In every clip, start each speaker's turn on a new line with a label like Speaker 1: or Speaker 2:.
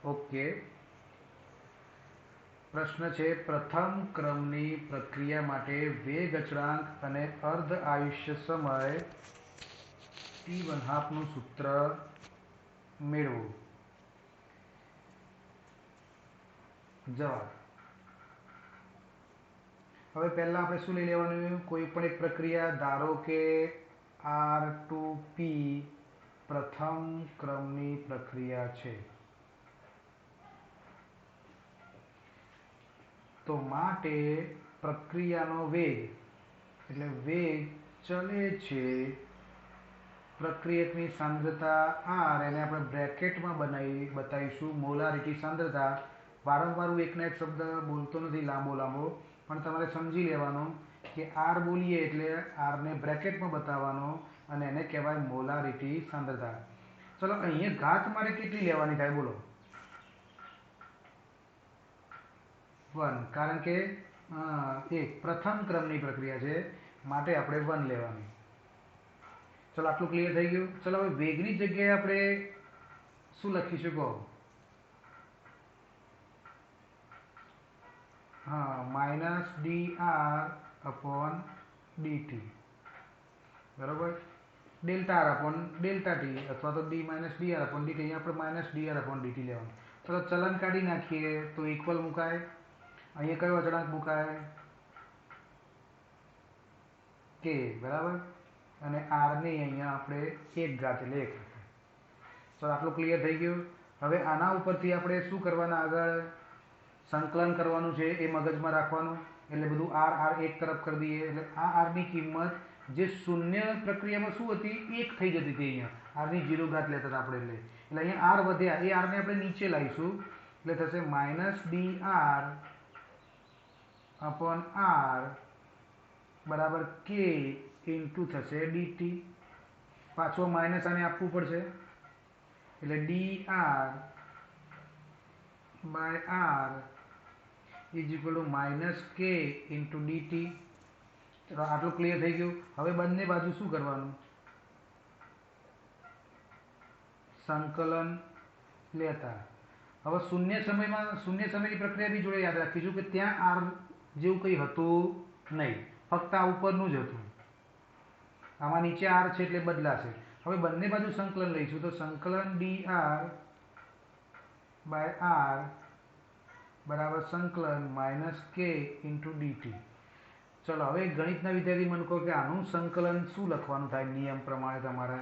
Speaker 1: Okay. પ્રશ્ન છે પ્રથમ ક્રમની પ્રક્રિયા માટે વેગ અચળાંક અને અર્ધ આયુષ્ય સમય t1/2 નું સૂત્ર મેળવો. જવાબ. હવે પહેલા આપણે શું લઈ લેવાનું? કોઈ પણ એક પ્રક્રિયા, ધારો કે R2P પ્રથમ ક્રમની પ્રક્રિયા છે, તો માટે પ્રક્રિયાનો વેગ એટલે વેગ ચલે છે, પ્રક્રિયકની સાંદ્રતા R, એને આપણે બ્રેકેટમાં બતાવીશું મોલારિટી સાંદ્રતા. વારંવાર હું એકના એક શબ્દ બોલતો નથી લાંબો, પણ તમારે સમજી લેવાનું કે R બોલીએ એટલે Rને બ્રેકેટમાં બતાવવાનો અને એને કહેવાય મોલારિટી સાંદ્રતા. ચલો અહીંયા ઘાત મારે કેટલી લેવાની થાય બોલો? 1, કારણ કે એક પ્રથમ ક્રમની પ્રક્રિયા છે માટે આપણે 1 લેવાની. ચલો આટલું ક્લિયર થઈ ગયું. ચલો હવે વેગની જગ્યાએ આપણે શું લખીશું કહો? -dr/dt, બરાબર? ΔR/ΔT અથવા તો d-dr/dt. અહીંયા આપણે -dr/dt લેવાનું. ચલો ચલન કાઢી નાખીએ તો ઇક્વલ મુકાય. અહીંયા કયો અચળાંક મુકાય? k, બરાબર? અને r ને અહીંયા આપણે 1 ઘાત એટલે 1 રાખીએ. ચલો આટલું ક્લિયર થઈ ગયું. હવે આના ઉપરથી આપણે શું કરવાના? આગળ સંકલન કરવાનું છે, એ મગજમાં રાખવાનું. એટલે બધું r એક તરફ કરી દઈએ. એટલે આ r ની કિંમત જે શૂન્ય પ્રક્રિયામાં શું હતી? 1 થઈ જતી હતી. અહીંયા r ની 0 ઘાત લેતા હતા આપણે. એટલે અહીંયા r વધ્યા, એ r ને આપણે નીચે લાવીશું. એટલે થશે -dr/r બરાબર k ઇન્ટુ થશે dt. પાછો માઇનસ આને આપવું પડશે. એટલે dr/r is equal two -k into dt. ચલો આટલું ક્લિયર થઈ ગયું. હવે બંને બાજુ શું કરવાનું? સંકલન લેતા. હવે શૂન્ય સમયની પ્રક્રિયા બી જોડે યાદ રાખીશું કે ત્યાં r જેવું કંઈ હતું નહીં, ફક્ત આ ઉપરનું જ હતું. આમાં નીચે r છે એટલે બદલાશે. હવે બંને બાજુ સંકલન લઈશું તો સંકલન dr/r બરાબર સંકલન -k ઇન્ટુ dt. ચલો હવે ગણિતના વિદ્યાર્થી મને કહો કે આનું સંકલન શું લખવાનું થાય નિયમ પ્રમાણે તમારે?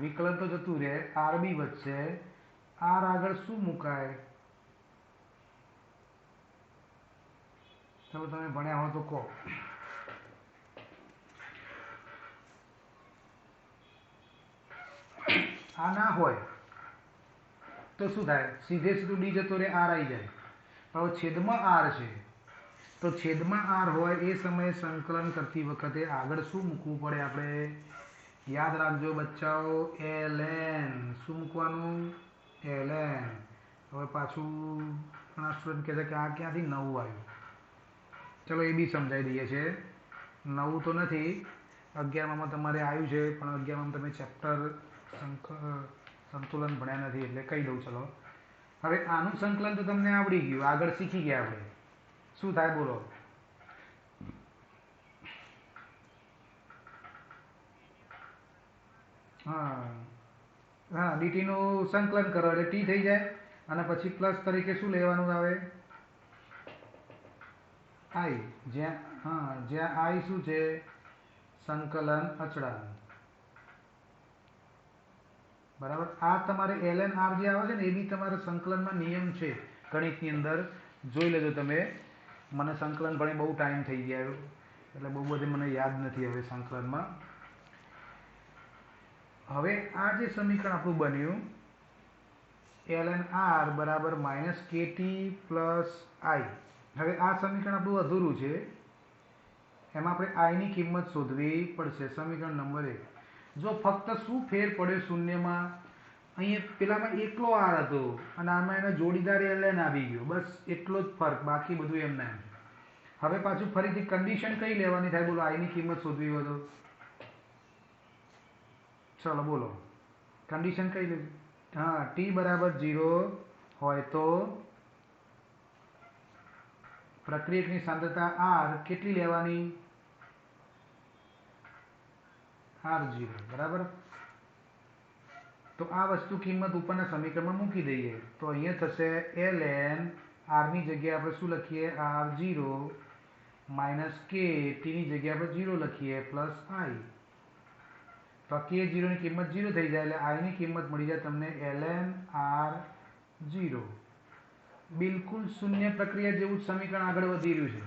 Speaker 1: વિકલન તો જતું રહે, r બી વધશે. r આગળ શું મુકાય? ચલો તમે ભણ્યા હો તો કહો. આ ના હોય તો શું થાય? સીધે સીધું ડી જતો રહે, r આવી જાય. પણ છેદમાં r છે, તો છેદમાં r હોય એ સમયે સંકલન કરતી વખતે આગળ શું મૂકવું પડે? આપણે યાદ રાખજો બચ્ચાઓ, ln. શું મૂકવાનું? ln. હવે પાછું ઘણા સ્ટુડન્ટ કહે છે કે આ ક્યાંથી નવું આવ્યું. ચલો એ બી સમજાવી દઈએ છે. નવું તો નથી, 11માં તમારે આવ્યું છે, પણ 11માં તમે ચેપ્ટર સંતુલન ભણ્યા નથી એટલે કહી દઉં. ચલો હવે આનું સંકલન તો તમને આવડી ગયું, આગળ શીખી ગયા આપણે. શું થાય બોલો? હા dt નું સંકલન કરો એટલે t થઈ જાય. અને પછી પ્લસ તરીકે શું લેવાનું આવે? i. જ્યાં i શું છે? સંકલન અચળાંક. બરાબર? આ તમારે ln r જે આવે છે ને એ બી તમારે સંકલનમાં નિયમ છે ગણિતની અંદર. જોઈ લેજો તમે. મને સંકલન ભણે બહુ ટાઈમ થઈ ગયા એટલે બહુ બધું મને યાદ નથી હવે સંકલનમાં. હવે આ જે સમીકરણ આપણું બન્યું ln r બરાબર -kt પ્લસ i. હવે આ સમીકરણ આપણું અધૂરું છે, એમાં આપણે i ની કિંમત શોધવી પડશે. સમીકરણ નંબર 1. જો ફક્ત શું ફેર પડ્યો શૂન્યમાં? અહીંયા પેલામાં એકલો r હતો અને આમાં એનો જોડીદાર ln આવી ગયો, બસ એટલો જ ફરક, બાકી બધું એમ ના એમ. હવે પાછું ફરીથી કન્ડિશન કઈ લેવાની થાય બોલો? i ની કિંમત શોધવી હોય તો चलो बोलो कंडीशन कई लीधी। हाँ टी बराबर 0 होय तो प्रक्रियकनी सांद्रता आर केटली लेवानी R0 बराबर। तो आ वस्तु किंमत उपરના સમીકરણમાં મૂકી દઈએ તો અહીંયા થશે ln r ની જગ્યાએ આપણે શું લખીએ r0 માઇનસ k t ની જગ્યાએ આપણે 0 લખીએ પ્લસ i। તો આ k0 ની કિંમત 0 થઈ જાય એટલે i ની કિંમત મળી જાય તમને ln r0। બિલકુલ શૂન્ય પ્રક્રિયા જેવું જ સમીકરણ આગળ વધી રહ્યું છે,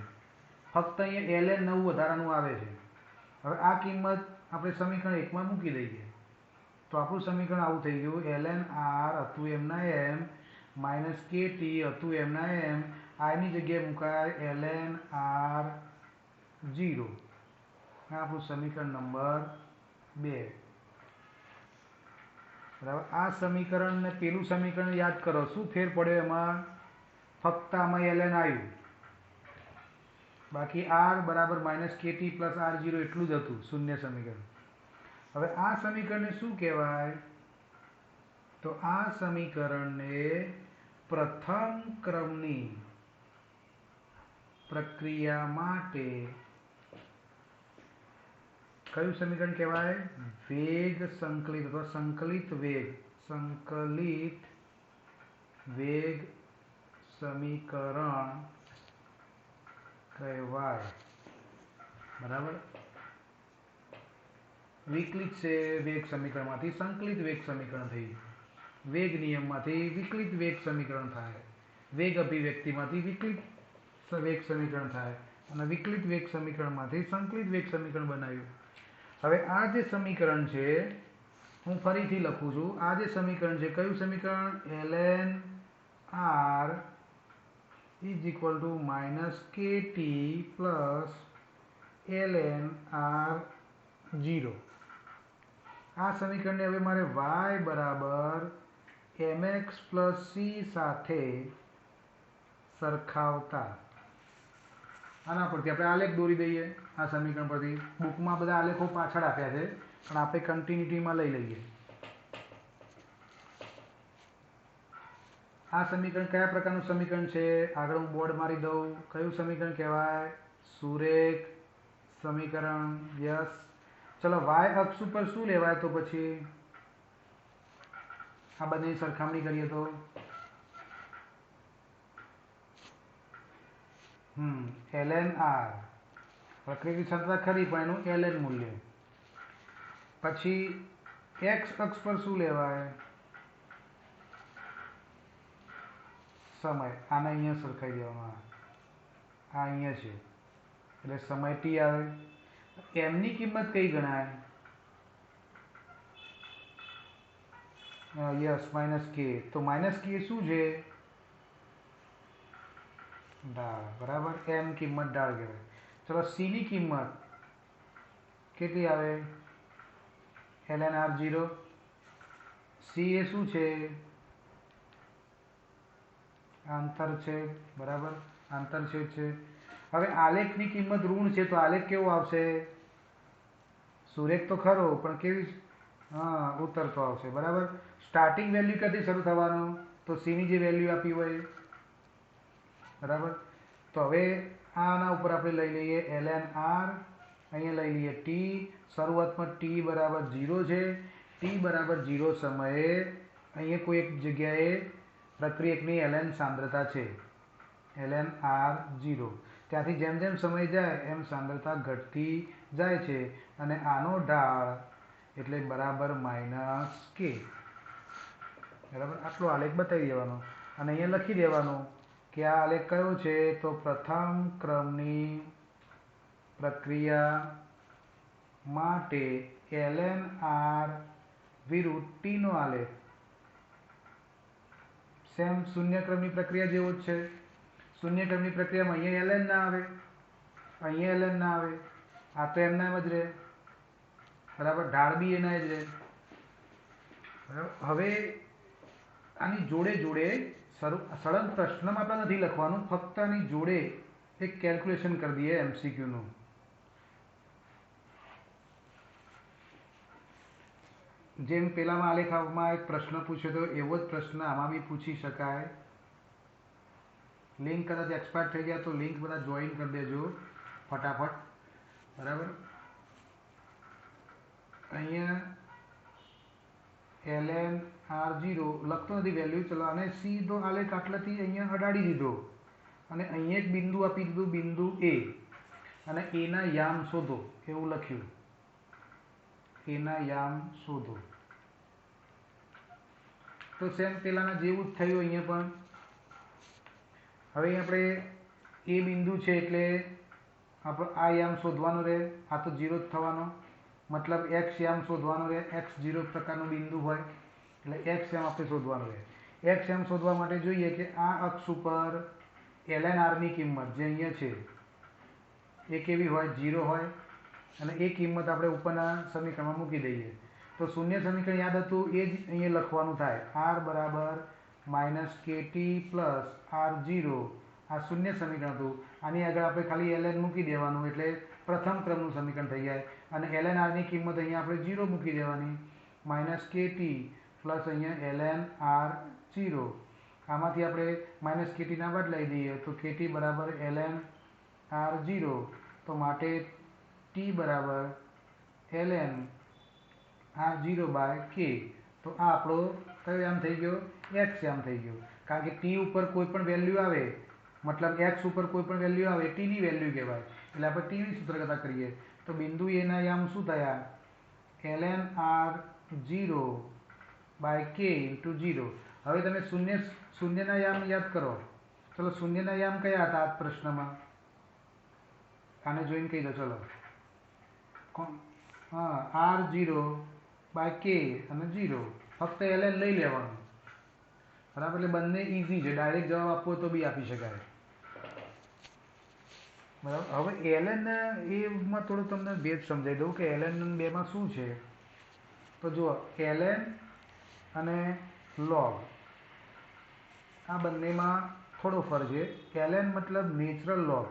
Speaker 1: ફક્ત અહીંયા ln નવું વધારાનું આવે છે। હવે આ કિંમત આપણે સમીકરણ 1 માં મૂકી દઈએ તો આપણું સમીકરણ આવું થઈ ગયું ln r હતું એમના એમ માઇનસ કે ટી હતું એમના એમ આઈની જગ્યાએ મુકાય ln r0। આ આપણું સમીકરણ નંબર 2 બરાબર। આ સમીકરણ ને પેલું સમીકરણ યાદ કરો શું ફેર પડ્યો એમાં, ફક્ત આમાં ln આવ્યું, બાકી r બરાબર માઇનસ કે ટી પ્લસ r0 એટલું જ હતું શૂન્ય સમીકરણ। હવે આ સમીકરણને શું કહેવાય તો આ સમીકરણને પ્રથમ ક્રમની પ્રક્રિયા માટે કયું સમીકરણ કહેવાય વેગ સંકલિત અથવા સંકલિત વેગ સમીકરણ કહેવાય બરાબર। विकलित से वेग समीकरण में संकलित वेग समीकरण थी, वेग नियम में विकलित वेग समीकरण थाय, वेग अभिव्यक्ति में विकलित वेग समीकरण थाय અને વિકલિત વેગ સમીકરણમાંથી સંકલિત વેગ સમીકરણ બનાવ્યું। હવે આ જે સમીકરણ છે હું ફરીથી લખું છું, આ જે સમીકરણ છે કયું સમીકરણ ln r is equal two minus કે ટી પ્લસ ln r0। આ સમીકરણને હવે મારે y બરાબર mx પ્લસ c સાથે સરખાવતા આના પરથી આપણે આલેખ દોરી દઈએ। આ સમીકરણ પરથી બુકમાં બધા આલેખો પાછળ આપ્યા છે પણ આપણે કન્ટિન્યુટીમાં લઈ લઈએ। આ સમીકરણ કયા પ્રકારનું સમીકરણ છે આગળ હું બોર્ડ મારી દઉં, કયું સમીકરણ કહેવાય સુરેખ સમીકરણ। યસ चलो y अक्ष पर शू लेवाय तो पछी आ बने सरखामणी करिए तो ln r प्रक्रिया सांद्रता खरी पण एनु ln मूल्य। पछी x अक्ष पर शू लेवाय समय, आने अहींया सरखाई देवामां आ अहींया छे એટલે समय t आवे। m ની કિંમત કઈ ગણાય यस माइनस के, तो माइनस के શું છે ढाल बराबर, m કિંમત ढाल કહેવાય। चलो c ની કિંમત કેટલી આવે ln r0। c એ શું છે આંતરછેદ બરાબર, આંતરછેદ છે। હવે આલેખની કિંમત ઋણ છે તો આલેખ કેવો આવશે સુરેખ તો ખરો પણ કેવી हाँ ઉતરતો આવશે બરાબર। સ્ટાર્ટિંગ વેલ્યુ ક્યાંથી શરૂ થવાનું તો c ની જે વેલ્યુ આપી હોય બરાબર। તો હવે આના ઉપર આપણે લઈ લઈએ ln r, અહીંયા લઈ લઈએ t, શરૂઆતમાં t બરાબર 0 છે, t બરાબર 0 સમયે અહીંયા કોઈ એક જગ્યાએ પ્રક્રિયકની ln સાંદ્રતા છે ln r0। ત્યાંથી જેમ જેમ સમય જાય એમ સાંદ્રતા ઘટતી જાય છે અને આનો ઢાળ એટલે બરાબર માઇનસ કે બરાબર। આટલો આલેખ બતાવી દેવાનો અને અહીંયા લખી દેવાનું કે આ આલેખ કયો છે તો પ્રથમ ક્રમની પ્રક્રિયા માટે ln r વિરુદ્ધ t નો આલેખ સેમ શૂન્ય ક્રમની પ્રક્રિયા જેવો જ છે। શૂન્ય ક્રમની પ્રક્રિયામાં અહીંયા ln ના આવે, અહીંયા ln ના આવે, આ તો એમના એમ જ રહે બરાબર, ઢાળ બી એના જ રહે બરાબર। હવે આની જોડે જોડે સળંગ પ્રશ્નમાં આપણે નથી લખવાનું, ફક્ત આની જોડે એક કેલ્ક્યુલેશન કરી દઈએ એમસીક્યુનું। જેમ પેલામાં આલેખમાં એક પ્રશ્ન પૂછ્યો તો એવો જ પ્રશ્ન આમાં બી પૂછી શકાય. લિંક કદાચ એક્સપાયર થઈ ગયા તો લિંક બધા જોઈન કરી દેજો ફટાફટ. બરાબર. અહીંયા ln r0 લખતો નથી વેલ્યુ, ચલો અને સીધો આલેખ આટલાથી અહીંયા અડાડી દીધો અને અહીંયા એક બિંદુ આપી દીધું, બિંદુ A, અને એના યામ શોધો એવું લખ્યું. એના યામ શોધો. તો સેમ પેલાના જેવું જ થયું અહીંયા પણ. હવે આપણે એ બિંદુ છે એટલે આપણે આ યામ શોધવાનો રહે. આ તો 0 જ થવાનો, મતલબ એક્સ યામ શોધવાનો રહે. એક્સ 0 પ્રકારનું બિંદુ હોય એટલે એક્સ યામ આપણે શોધવાનો રહે. એક્સ યામ શોધવા માટે જોઈએ કે આ અક્ષ ઉપર ln r ની કિંમત જે અહીંયા છે એ કેવી હોય, 0 હોય, અને એ કિંમત આપણે ઉપરના સમીકરણમાં મૂકી દઈએ. તો શૂન્ય સમીકરણ યાદ હતું એ જ અહીંયા લખવાનું થાય. r બરાબર -kt પ્લસ r0, આ શૂન્ય સમીકરણ હતું. આની આગળ આપણે ખાલી ln મૂકી દેવાનું એટલે પ્રથમ ક્રમનું સમીકરણ થઈ જાય. અને ln r ની કિંમત અહીંયા આપણે 0 મૂકી દેવાની, -kt પ્લસ અહીંયા ln r0. આમાંથી આપણે -kt ના બદલાઈ દઈએ તો kt બરાબર ln r0. તો માટે t બરાબર ln r0 બાય k. તો આ આપણો કયો યામ થઈ ગયો, x યામ થઈ ગયો. કારણ કે t ઉપર કોઈ પણ વેલ્યુ આવે, મતલબ x ઉપર કોઈ પણ વેલ્યુ આવે t ની વેલ્યુ કહેવાય, એટલે આપણે t ની સૂત્રકતા કરીએ. તો બિંદુ a ના યામ શું થયા, ln r0 by k into 0. હવે તમે શૂન્યના યામ યાદ કરો. ચલો શૂન્યના યામ કયા હતા આ પ્રશ્નમાં, આને જોઈને કહી દો. ચલો હા, r0 બાય k અને 0, ફક્ત ln લઈ લેવાનું. બરાબર. એટલે બંને ઇઝી છે, ડાયરેક્ટ જવાબ આપવો તો બી આપી શકાય. બરાબર. હવે ln એમાં થોડું તમને ભેદ સમજાવી દઉં કે ln બેમાં શું છે. તો જુઓ, ln અને log આ બંનેમાં થોડો ફરક છે. ln મતલબ નેચરલ લોગ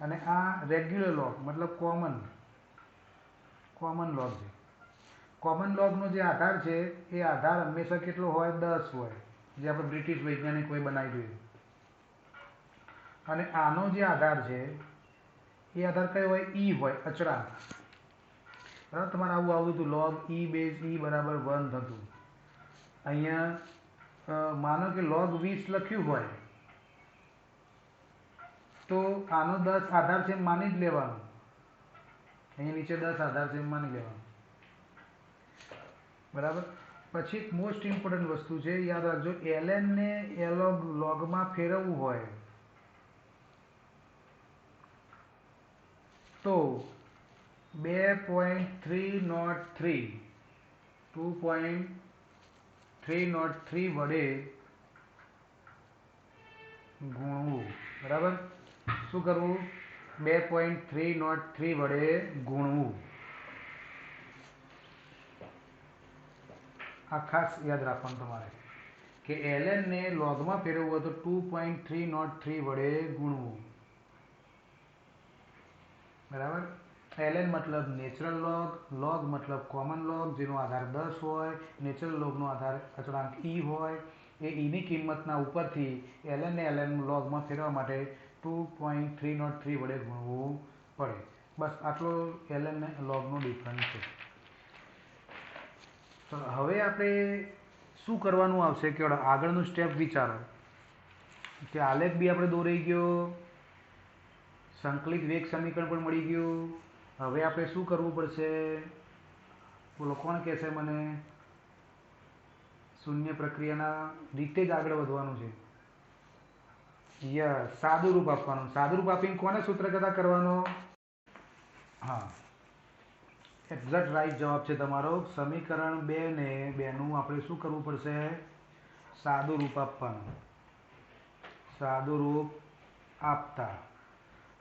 Speaker 1: અને આ રેગ્યુલર લોગ મતલબ કોમન લોગ છે. કોમન લોગનો જે આધાર છે એ આધાર હંમેશા કેટલો હોય, 10 હોય, જે આપણે બ્રિટિશ વૈજ્ઞાનિકોએ બનાવી દીધું. અને આનો જે આધાર છે એ આધાર કયો હોય, હોય અચળાંક. બરાબર. તમારે આવું આવતું હતું, log e બેઝ e બરાબર 1 થતું. અહીંયા માનો કે log 20 લખ્યું હોય તો આનો 10 આધાર છે એમ માની જ લેવાનું. અહીંયા નીચે 10 આધાર છે એમ માની લેવાનું. બરાબર. પછી એક મોસ્ટ ઇમ્પોર્ટન્ટ વસ્તુ છે, યાદ રાખજો, ln ને logમાં ફેરવવું હોય તો 2.303 વડે ગુણવું. બરાબર. શું કરવું, 2.303 વડે ગુણવું. આ ખાસ યાદ રાખવાનું તમારે કે ln ને લોગમાં ફેરવવું હોય તો 2.303 વડે ગુણવું. બરાબર. ln મતલબ નેચરલ લોગ, લોગ મતલબ કોમન લોગ જેનો આધાર 10 હોય, નેચરલ લોગનો આધાર અચળાંક e હોય. એ ની કિંમતના ઉપરથી ln ને ln લોગમાં ફેરવવા માટે 2.303 વડે ગુણવું પડે. બસ આટલો ln ને લોગનો ડિફરન્સ છે. તો હવે આપણે શું કરવાનું આવશે કે આગળનું સ્ટેપ વિચારો કે આલેખ બી આપણે દોરાઈ ગયો, સંકલિત વેગ સમીકરણ પણ મળી ગયું. હવે આપણે શું કરવું પડશે, બોલો કોણ કહેશે મને. શૂન્ય પ્રક્રિયાના રીતે જ આગળ વધવાનું છે. યસ, સાદું રૂપ આપવાનું. સાદું રૂપ આપીને કોને સૂત્રકથા કરવાનો, હા, એક્ઝેક્ટ રાઈટ જવાબ છે તમારો. સમીકરણ 2 ને 2 નું આપણે શું કરવું પડશે, સાદું રૂપ આપવાનું. સાદું રૂપ આપતા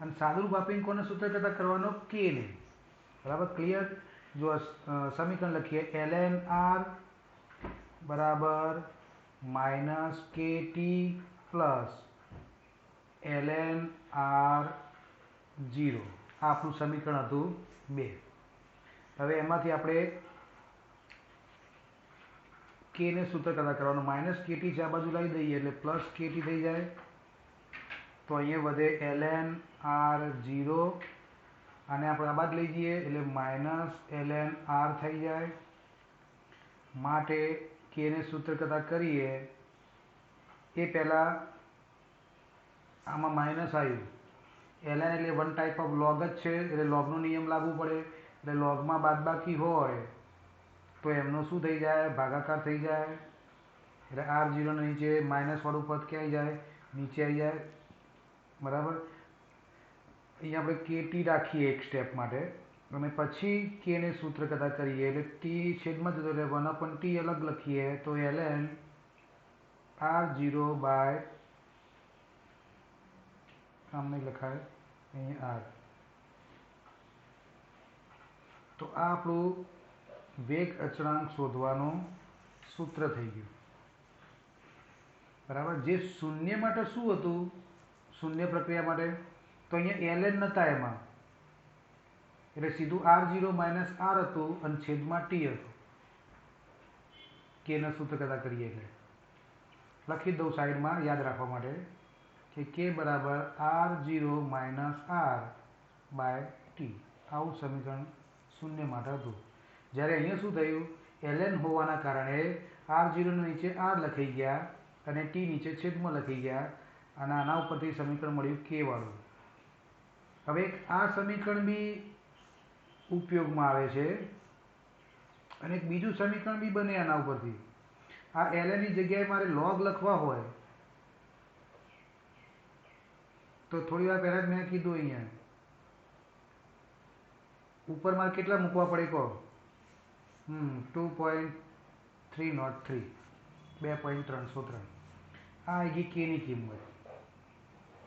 Speaker 1: અને સાદું રૂપ આપીને કોને સૂત્રકથા કરવાનો, કે ને. બરાબર. ક્લિયર. જો સમીકરણ લખીએ, ln r બરાબર -kt પ્લસ ln r0. આ આપણું સમીકરણ હતું 2. હવે એમાંથી આપણે કે ને સૂત્ર કરતા કરવાનું, માઇનસ કેટી છે આ બાજુ લાવી દઈએ એટલે પ્લસ કેટી થઈ જાય. તો અહીંયા વધે ln r0 અને આપણે આ બાદ લઈ જઈએ એટલે માઇનસ ln r થઈ જાય. માટે કે ને સૂત્ર કરતા કરીએ એ પહેલાં આમાં માઇનસ આવ્યું. ln એટલે વન ટાઈપ ઓફ લોગ જ છે એટલે લોગનો નિયમ લાગુ પડે. એટલે લોગમાં બાદબાકી હોય તો એમનો શું થઈ જાય? ભાગાકાર થઈ જાય. એટલે r0 નીચે માઇનસવાળું પદ ક્યાં જાય? નીચે આવી જાય. બરાબર. અહીંયા આપણે કેટી રાખીએ એક સ્ટેપ માટે અને પછી કે ને સૂત્ર કરતા કરીએ એટલે ટી છેદમાં જતો રહે 1/t અલગ લખીએ તો ln r0 બાય આમ નહીં લખાય અહીં r. તો આ આપણું વેગ અચળાંક શોધવાનું સૂત્ર થઈ ગયું. બરાબર. જે શૂન્ય માટે શું હતું? શૂન્ય પ્રક્રિયા માટે તો અહીંયા ln નહોતા એમાં એટલે સીધું r0 માઇનસ r હતું અને છેદમાં t હતું. કેના સૂત્ર કરતા કરીએ એટલે લખી દઉં સાઈડમાં યાદ રાખવા માટે કે k બરાબર r0 minus r by t. આવું સમીકરણ શૂન્ય માટે હતું. જ્યારે અહીંયા શું થયું? ln હોવાના કારણે r0 નીચે r લખાઈ ગયા અને t નીચે છેદમાં લખાઈ ગયા અને આના ઉપરથી સમીકરણ મળ્યું k વાળું. હવે આ સમીકરણ બી ઉપયોગમાં આવે છે અને એક બીજું સમીકરણ બી બને આના ઉપરથી. આ ln ની જગ્યાએ મારે log લખવા હોય તો થોડી વાર પહેલાં જ મેં કીધું અહીંયા ઉપર મારે કેટલા મૂકવા પડે કહો? 2.303 2.303 આ આવી ગઈ કેની કિંમત.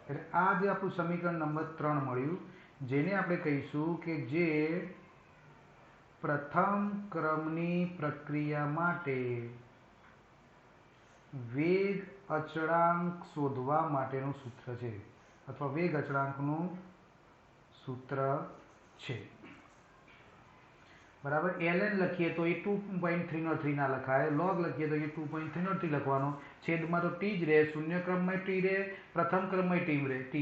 Speaker 1: એટલે આ જે આપણું સમીકરણ નંબર 3 મળ્યું જેને આપણે કહીશું કે જે પ્રથમ ક્રમની પ્રક્રિયા માટે વેગ અચળાંક શોધવા માટેનું સૂત્ર છે અથવા વેગ અચળાંકનું સૂત્ર છે. બરાબર. ln લખીએ તો એ 2.303 ના લખાય. log લખીએ તો એ 2.303 લખવાનો. છેદમાં તો t જ રહે. શૂન્ય ક્રમમાં t રહે, પ્રથમ ક્રમમાં t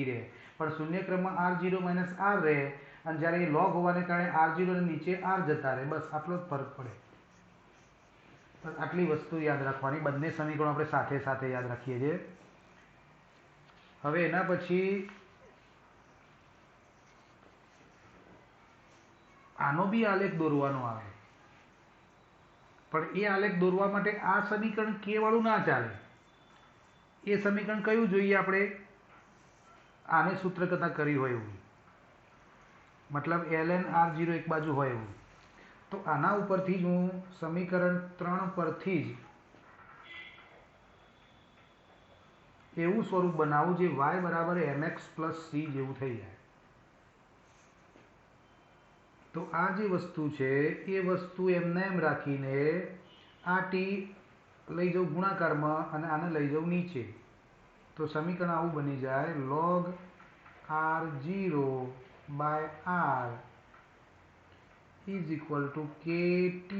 Speaker 1: રહે. પણ શૂન્ય ક્રમમાં r0 માઇનસ r રહે અને જ્યારે એ log હોવાને કારણે r0 નીચે r જતા રહે. બસ આટલો જ ફરક પડે. બસ આટલી વસ્તુ યાદ રાખવાની. બંને સમીકરણો આપણે સાથે સાથે યાદ રાખીએ છીએ. હવે એના પછી આનો બી આલેખ દોરવાનો આવે પણ એ આલેખ દોરવા માટે આ સમીકરણ કે વાળું ના ચાલે. એ સમીકરણ કયું જોઈએ આપણે? આને સૂત્ર કરતા કર્યું હોય એવું, મતલબ ln r0 એક બાજુ હોય એવું. તો આના ઉપરથી જ હું સમીકરણ 3 પરથી જ એવું સ્વરૂપ બનાવું જે y બરાબર mx પ્લસ c જેવું થઈ જાય. તો આ જે વસ્તુ છે એ વસ્તુ એમને એમ રાખીને આ ટી લઈ જાઉં ગુણાકારમાં અને આને લઈ જાઉં નીચે. તો સમીકરણ આવું બની જાય log r0 by r is equal to kt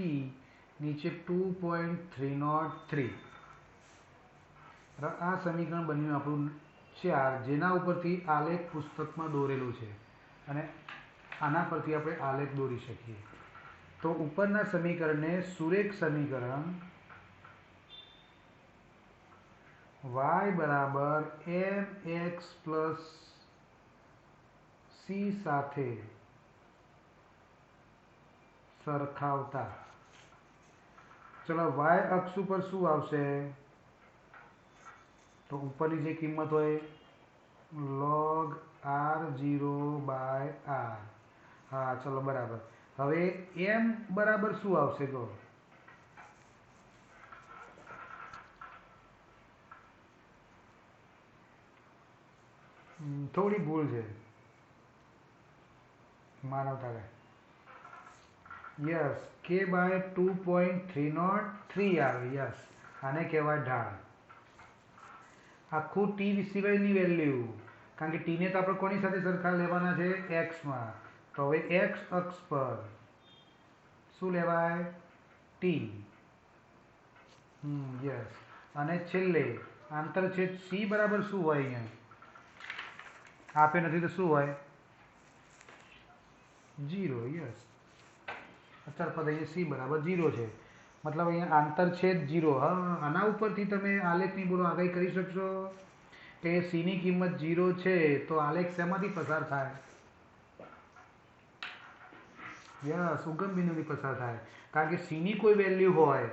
Speaker 1: નીચે 2.303. આ સમીકરણ બન્યું આપણું 4 જેના ઉપરથી આલેખ પુસ્તકમાં દોરેલું છે અને આના પરથી આપણે આલેખ દોરી શકીએ. તો ઉપરના સમીકરણને સુરેખ સમીકરણ y બરાબર mx પ્લસ c સાથે સરખાવતા ચલો y અક્ષ ઉપર શું આવશે? તો ઉપરની જે કિંમત હોય log r0 બાય r. હા ચલો બરાબર. હવે m બરાબર શું આવશે કહો? થોડી ભૂલ છે માનવતા. યસ k બાય 2.303 આવે. યસ આને કહેવાય ઢાળ. આખું t સિવાયની વેલ્યુ, કારણ કે t ને તો આપણે કોની સાથે સરખા લેવાના છે? x માં. તો હવે x અક્ષ પર શું લેવાય? ટી. યસ. અને છેલ્લે આંતરછેદ સી બરાબર શું હોય? અહીંયા આપે નથી તો શું હોય? 0. યસ. અચળ પદ અહીંયા સી બરાબર 0 છે, મતલબ અહીંયા આંતરછેદ 0. હા, આના ઉપરથી તમે આલેખની બોલો આગાહી કરી શકશો કે સીની કિંમત 0 છે તો આલેખ શેમાંથી પસાર થાય? યસ, ઉગમ બિંદુથી પસાર થાય. કારણ કે સીની કોઈ વેલ્યુ હોય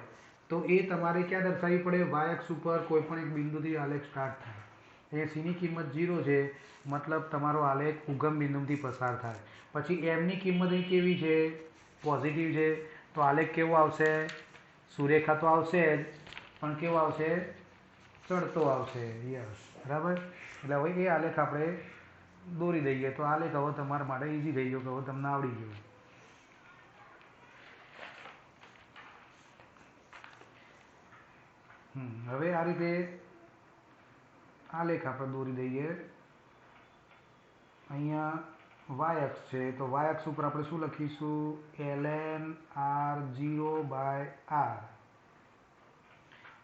Speaker 1: તો એ તમારે ક્યાં દર્શાવવી પડે? વાય અક્ષ ઉપર કોઈ પણ એક બિંદુથી આલેખ સ્ટાર્ટ થાય. અહીંયા સીની કિંમત 0 છે, મતલબ તમારો આલેખ ઉગમ બિંદુથી પસાર થાય. પછી એમની કિંમત અહીં કેવી છે? પોઝિટિવ છે. તો આલેખ કેવો આવશે? સુરેખા તો આવશે જ, પણ કેવો આવશે? ચડતો આવશે. યસ, બરાબર. એટલે હવે એ આલેખ આપણે દોરી દઈએ તો આલેખ હવે તમારા માટે ઇઝી થઈ ગયો, કે હવે તમને આવડી ગયું. હવે આ રીતે આલેખ આપણે દોરી દઈએ. અહીંયા વાય અક્ષ છે તો વાય અક્ષ ઉપર આપણે શું લખીશું? ln r0/r.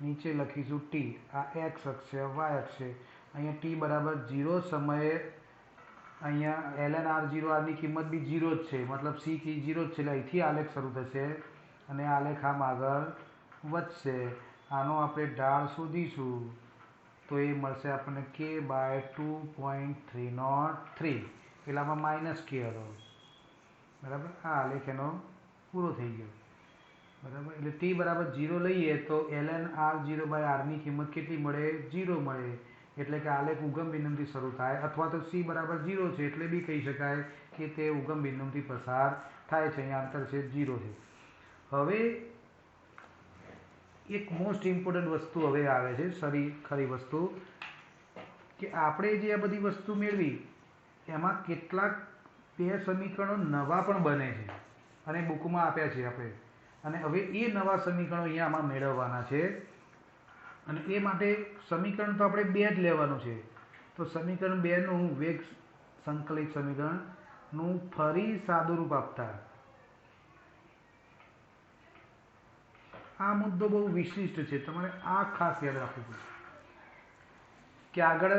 Speaker 1: નીચે લખીશું ટી. આ એક્સ અક્ષ છે, વાય અક્ષ છે. અહીંયા ટી બરાબર 0 સમયે અહીંયા ln r0r ની કિંમત બી 0 જ છે, મતલબ સી કી 0 જ છે, એટલે અહીંથી આલેખ શરૂ થશે અને આલેખ આમ આગળ વધશે. આનો આપણે ઢાળ શોધીશું તો એ મળશે આપણને k/2.303. પેલામાં માઇનસ કે હતો, બરાબર. આ આલેખ એનો પૂરો થઈ ગયો, બરાબર. એટલે ટી બરાબર 0 લઈએ તો ln r0/r ની કિંમત કેટલી મળે? 0 મળે. એટલે કે આલેખ ઉગમ બિંદુથી શરૂ થાય, અથવા તો સી બરાબર 0 છે એટલે બી કહી શકાય કે તે ઉગમ બિંદુથી પસાર થાય છે. અહીંયા આંતરછેદ 0 છે. હવે એક મોસ્ટ ઇમ્પોર્ટન્ટ વસ્તુ હવે આવે છે, ખરી વસ્તુ, કે આપણે જે આ બધી વસ્તુ મેળવી એમાં કેટલાક 2 સમીકરણો નવા પણ બને છે અને બુકમાં આપ્યા છે આપણે, અને હવે એ નવા સમીકરણો અહીંયા આમાં મેળવવાના છે. અને એ માટે સમીકરણ તો આપણે 2 જ લેવાનું છે. તો સમીકરણ 2 નું વેગ સંકલિત સમીકરણનું ફરી સાદુરૂપ આપતા આ મુદ્દો બહુ વિશિષ્ટ છે, તમારે આ ખાસ યાદ રાખવું પડશે કે આગળ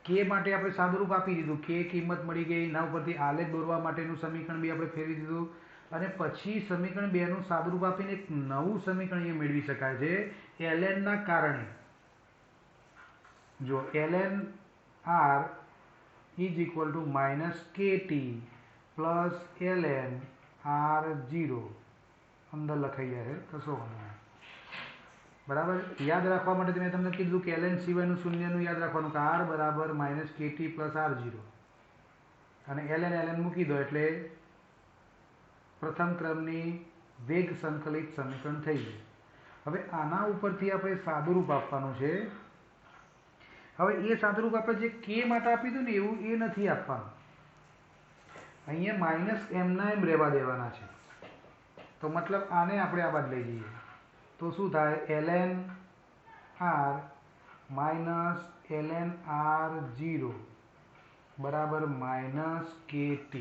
Speaker 1: કે માટે આપણે સાદુરૂપ આપી દીધું, કે કિંમત મળી ગઈ, એના ઉપરથી આલેખ દોરવા માટેનું સમીકરણ બી આપણે ફેરવી દીધું, અને પછી સમીકરણ 2 નું સાદુરૂપ આપીને એક નવું સમીકરણ અહીંયા મેળવી શકાય છે ln ના કારણે. જો ln r is equal to -kt plus ln r0 અંદર લખાઈ જાય છે, કશો વાંધો નહીં, બરાબર. યાદ રાખવા માટે મેં તમને કીધું કે ln સિવાયનું શૂન્યનું યાદ રાખવાનું કે r બરાબર -kt પ્લસ r0, અને ln મૂકી દો એટલે પ્રથમ ક્રમની વેગ સંકલિત સમીકરણ થઈ ગયું. હવે આના ઉપરથી આપણે સાદુરૂપ આપવાનું છે. હવે એ સાદુરૂપ આપણે જે કે માટે આપી દીધું ને એવું એ નથી આપવાનું, અહીંયા માઇનસ એમના એમ રહેવા દેવાના છે. તો મતલબ આને આપણે આ બાદ લઈ જઈએ તો શું થાય? ln r minus ln r0 બરાબર -kt.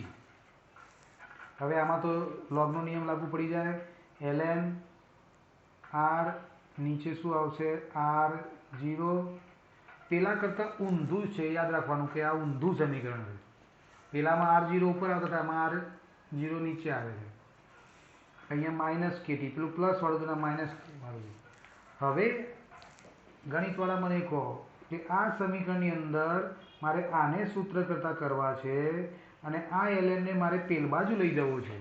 Speaker 1: હવે આમાં તો લોગનો નિયમ લાગુ પડી જાય. ln r નીચે શું આવશે? r0. પેલા કરતાં ઊંધું છે, યાદ રાખવાનું કે આ ઊંધું સમીકરણ છે. પેલામાં r0 ઉપર આવતા હતા, આમાં r0 નીચે આવે છે. અહીંયા -kt, પેલું પ્લસ વાળું હતું, માઇનસ વાળું. હવે ગણિતવાળા મને કહો કે આ સમીકરણની અંદર મારે આને સૂત્ર કરતા કરવા છે અને આ ln ને મારે પેલ બાજુ લઈ જવું છે,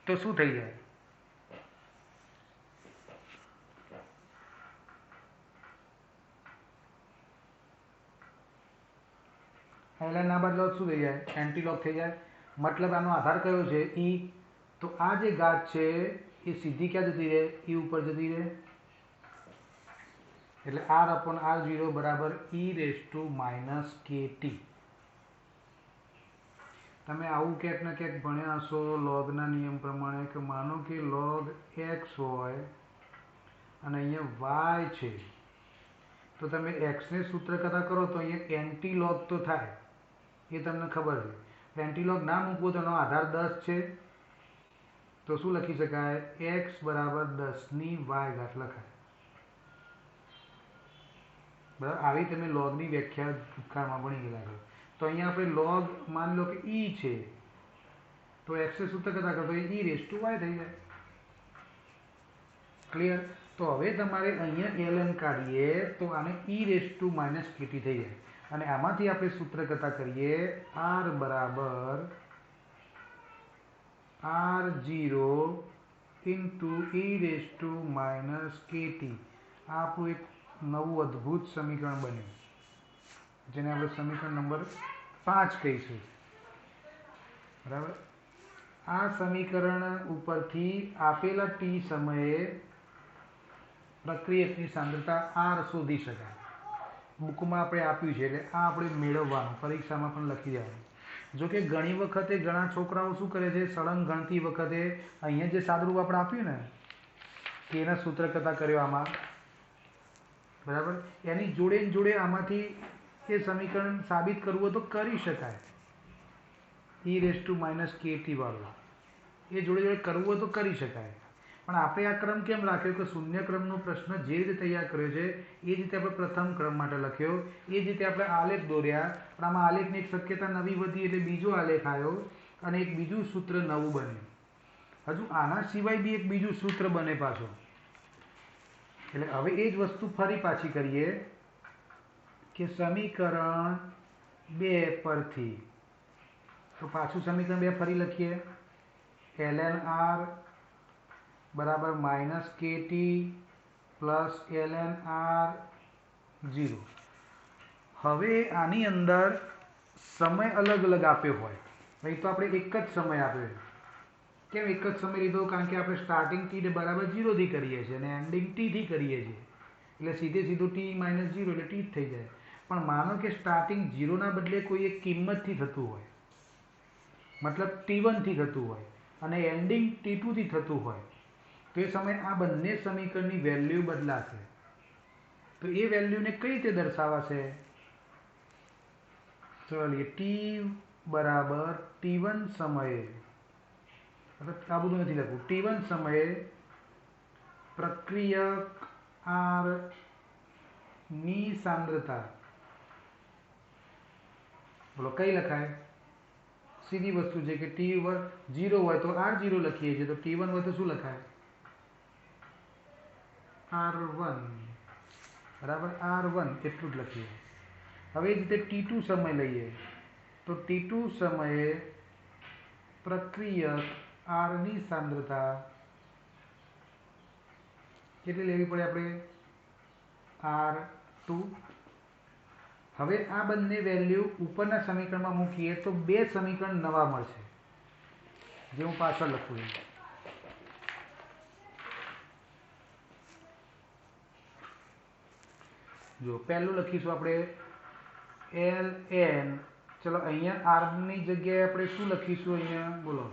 Speaker 1: તો શું થઈ જાય? ln ના બદલો શું થઈ જાય? એન્ટીલોગ થઈ જાય. મતલબ આનો આધાર કયો છે? e. તો આ જે ઘાત છે એ સીધી ક્યાં જતી રહે? e ઉપર જતી રહે. એટલે r/r0 બરાબર e⁻kt. તમે આવું ક્યાંક ને ક્યાંક ભણ્યા હશો લોગના નિયમ પ્રમાણે, કે માનો કે log x હોય અને અહીંયા y છે, તો તમે x ને સૂત્ર કરતા કરો તો અહીંયા એન્ટીલોગ તો થાય, એ તમને ખબર છે. એન્ટીલોગ ના મૂકવો તો એનો આધાર 10 છે, તો શું લખી શકાય? x બરાબર 10 ની y ઘાત લખાય. બરાબર, આવી તમે લોગની વ્યાખ્યા ભૂતકાળમાં ભણી ગયેલા છો. તો અહીંયા આપણે લોગ માની લો કે e છે, તો x ને સૂત્ર કરતા કરતો e રેઝ ટુ y થઈ જાય. ક્લિયર? તો હવે તમારે અહીંયા ln કાઢીએ તો આને e raise to minus kt થઈ જાય. અને આમાંથી આપણે સૂત્ર કરતા કરીએ r બરાબર r0 into e raise to minus kt. આ આપણું એક નવું અદ્ભુત સમીકરણ બન્યું, જેને આપણે સમીકરણ નંબર 5 કહીશું. બરાબર, આ સમીકરણ ઉપરથી આપેલા t સમયે પ્રક્રિયકની સાંદ્રતા r શોધી શકાય. બુકમાં આપણે આપ્યું છે, એટલે આ આપણે મેળવવાનું, પરીક્ષામાં પણ લખી દેવાનું. જોકે ઘણી વખતે ઘણા છોકરાઓ શું કરે છે, સળંગ ગણતી વખતે અહીંયા જે સાદુરૂપ આપણે આપ્યું ને કે એના સૂત્ર કરતા કર્યો આમાં, બરાબર, એની જોડે જોડે આમાંથી એ સમીકરણ સાબિત કરવું હોય તો કરી શકાય. e raise to minus kt વાળું એ જોડે જોડે કરવું હોય તો કરી શકાય. પણ આપણે આ ક્રમ કેમ રાખ્યો કે શૂન્ય ક્રમનો પ્રશ્ન જે રીતે તૈયાર કર્યો છે એ રીતે આપણે પ્રથમ ક્રમ માટે લખ્યો, એ જ રીતે આપણે આલેખ દોર્યા. પણ આમાં આલેખની એક શક્યતા નવી વધી એટલે બીજો આલેખ આવ્યો અને એક બીજું સૂત્ર નવું બન્યું. હજુ આના સિવાય બી એક બીજું સૂત્ર બને પાછું. એટલે હવે એ જ વસ્તુ ફરી પાછી કરીએ કે સમીકરણ 2 પરથી, તો પાછું સમીકરણ 2 ફરી લખીએ. ln r બરાબર minus kt plus ln r0. હવે આની અંદર સમય અલગ અલગ આપ્યો હોય, અહીં તો આપણે એક જ સમય આપ્યો. કેમ એક જ સમય લીધો? કારણ કે આપણે સ્ટાર્ટિંગ t બરાબર 0 થી કરીએ છીએ અને એન્ડિંગ t થી કરીએ છીએ, એટલે સીધું t માઇનસ 0 એટલે t જ થઈ જાય. પણ માનો કે સ્ટાર્ટિંગ 0 ના બદલે કોઈ એક કિંમતથી થતું હોય, મતલબ t1 થી થતું હોય અને એન્ડિંગ t2 થી થતું હોય, તો એ સમયે આ બંને સમીકરણની વેલ્યુ બદલાશે. તો એ વેલ્યુને કઈ રીતે દર્શાવાશે? ચાલીએ, t બરાબર t1 સમયે, આ બધું નથી લખવું, t1 સમયે પ્રક્રિયક r ની સાંદ્રતા. બોલો કઈ લખાય? સીધી વસ્તુ છે કે t1 0 હોય તો r0 લખીએ છીએ, તો t1 હોય તો શું લખાય? r1. બરાબર, r1 એટલું જ લખીએ. હવે એ રીતે t2 સમય લઈએ, તો t2 સમયે પ્રક્રિયક r ની સાંદ્રતા કેટલી લેવી પડે આપણે? r2. હવે આ બંને વેલ્યુ ઉપરના સમીકરણમાં મૂકીએ તો બે સમીકરણ નવા મળશે, જે હું પાછળ લખું છું. જો પહેલું લખીશું આપણે ln, ચલો અહીંયા r ની જગ્યાએ આપણે શું લખીશું? અહીંયા બોલો,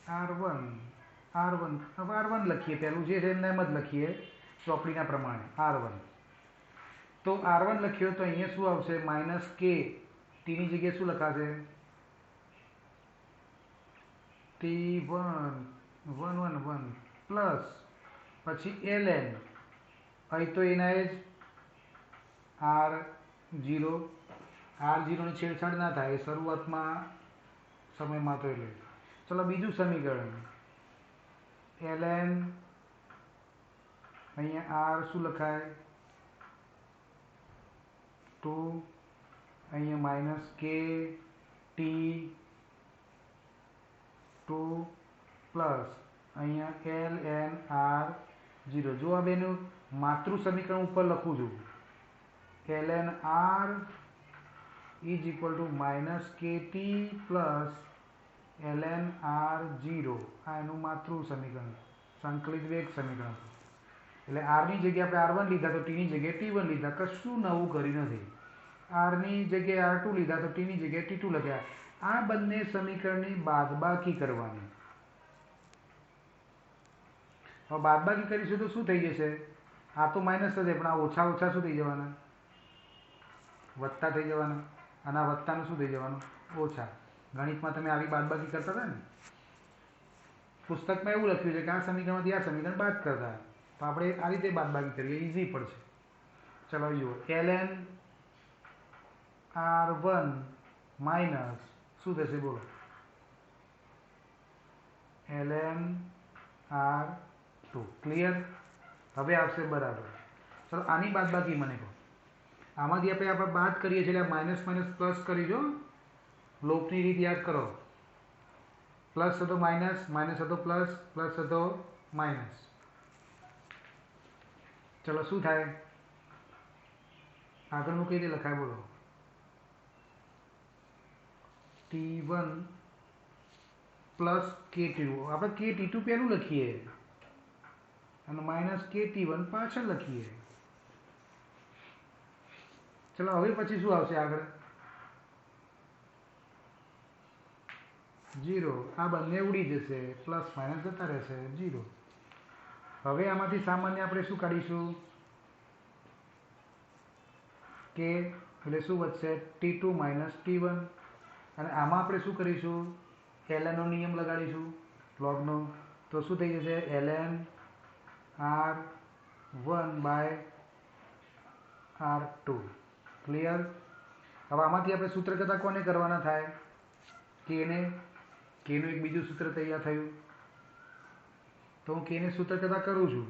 Speaker 1: r1 લખીએ. પહેલું જે છે એમ જ લખીએ ચોપડીના પ્રમાણે r1. તો r1 લખ્યો તો અહીંયા શું આવશે? Minus k. t ની જગ્યાએ શું લખાશે? t1 1 પ્લસ પછી ln, અહીં તો એના જ r0. ની છેડછાડ ના થાય શરૂઆતમાં સમયમાં, તો એટલે ચલો બીજું સમીકરણ ln, અહીંયા r શું લખાય? 2, અહીંયા માઇનસ k t2 પ્લસ અહીંયા ln r0. જો આ બેનું માતૃ સમીકરણ ઉપર લખું છું, ln r is equal two minus kt plus ln r0. આ એનું માતૃ સમીકરણ, સંકલિત વેગ સમીકરણ. એટલે r ની જગ્યાએ આપણે r1 લીધા તો t ની જગ્યાએ t1 લીધા, કશું નવું કરી નથી. r ની જગ્યાએ r2 લીધા તો t ની જગ્યાએ t2 લખ્યા. આ બંને સમીકરણની બાદબાકી કરવાની. હવે બાદબાકી કરીશું તો શું થઈ જશે? આ તો માઇનસ જ છે, પણ આ ઓછા ઓછા શું થઈ જવાના? વત્તા થઈ જવાના. અને આ વત્તાનું શું થઈ જવાનું? ઓછા. ગણિતમાં તમે આવી બાદબાકી કરતા હતા ને, પુસ્તકમાં એવું લખ્યું છે કે આ સમીકરણમાંથી આ સમીકરણ બાદ કરતા, તો આપણે આ રીતે બાદબાકી કરીએ, ઇઝી પડશે. ચલો જુઓ, ln r1 માઇનસ શું થશે બોલો? ln r2. ક્લિયર? હવે આવશે બરાબર. ચલો આની બાદબાકી મને કહો. આમાંથી આપણે બાદ કરીએ છીએ એટલે માઇનસ માઇનસ પ્લસ કરીજો. લોપની રીત યાદ કરો. પ્લસ હતો માઇનસ, માઇનસ હતો પ્લસ, પ્લસ હતો માઇનસ. ચલો શું થાય? આગળનું કઈ રીતે લખાય બોલો? t1 plus kt2. આપણે kt2 પહેલું લખીએ અને માઇનસ kt1 પાછળ લખીએ. ચલો હવે પછી શું આવશે આગળ? 0. આ બંને ઉડી જશે, પ્લસ માઇનસ જતા રહેશે 0. હવે આમાંથી સામાન્ય આપણે શું કાઢીશું? કે એટલે શું વધશે? t2 minus t1. અને આમાં આપણે શું કરીશું? ln નો નિયમ લગાડીશું, લોગનો. તો શું થઈ જશે? ln r1 by r2. Clear? હવે આમાંથી આપણે સૂત્ર કરતાં કોને કરવાના થાય? કેને. કેનું એક બીજું સૂત્ર તૈયાર થયું, તો હું કેને સૂત્ર કરતાં કરું છું.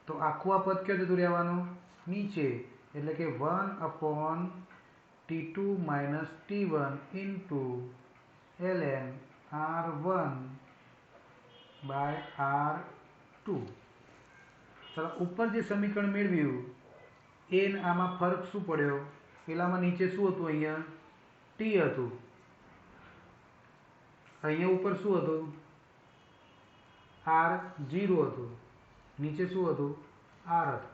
Speaker 1: તો આખું આ પદ ક્યાં જતું રહેવાનું? નીચે. એટલે કે 1/t2 minus t1 into ln r1 by r2. ચાલો ઉપર જે સમીકરણ મેળવ્યું એ આમાં ફરક શું પડ્યો? પેલામાં નીચે શું હતું? અહીંયા t હતું, અહીંયા ઉપર શું હતું? r0 હતું, નીચે શું હતું? r હતું.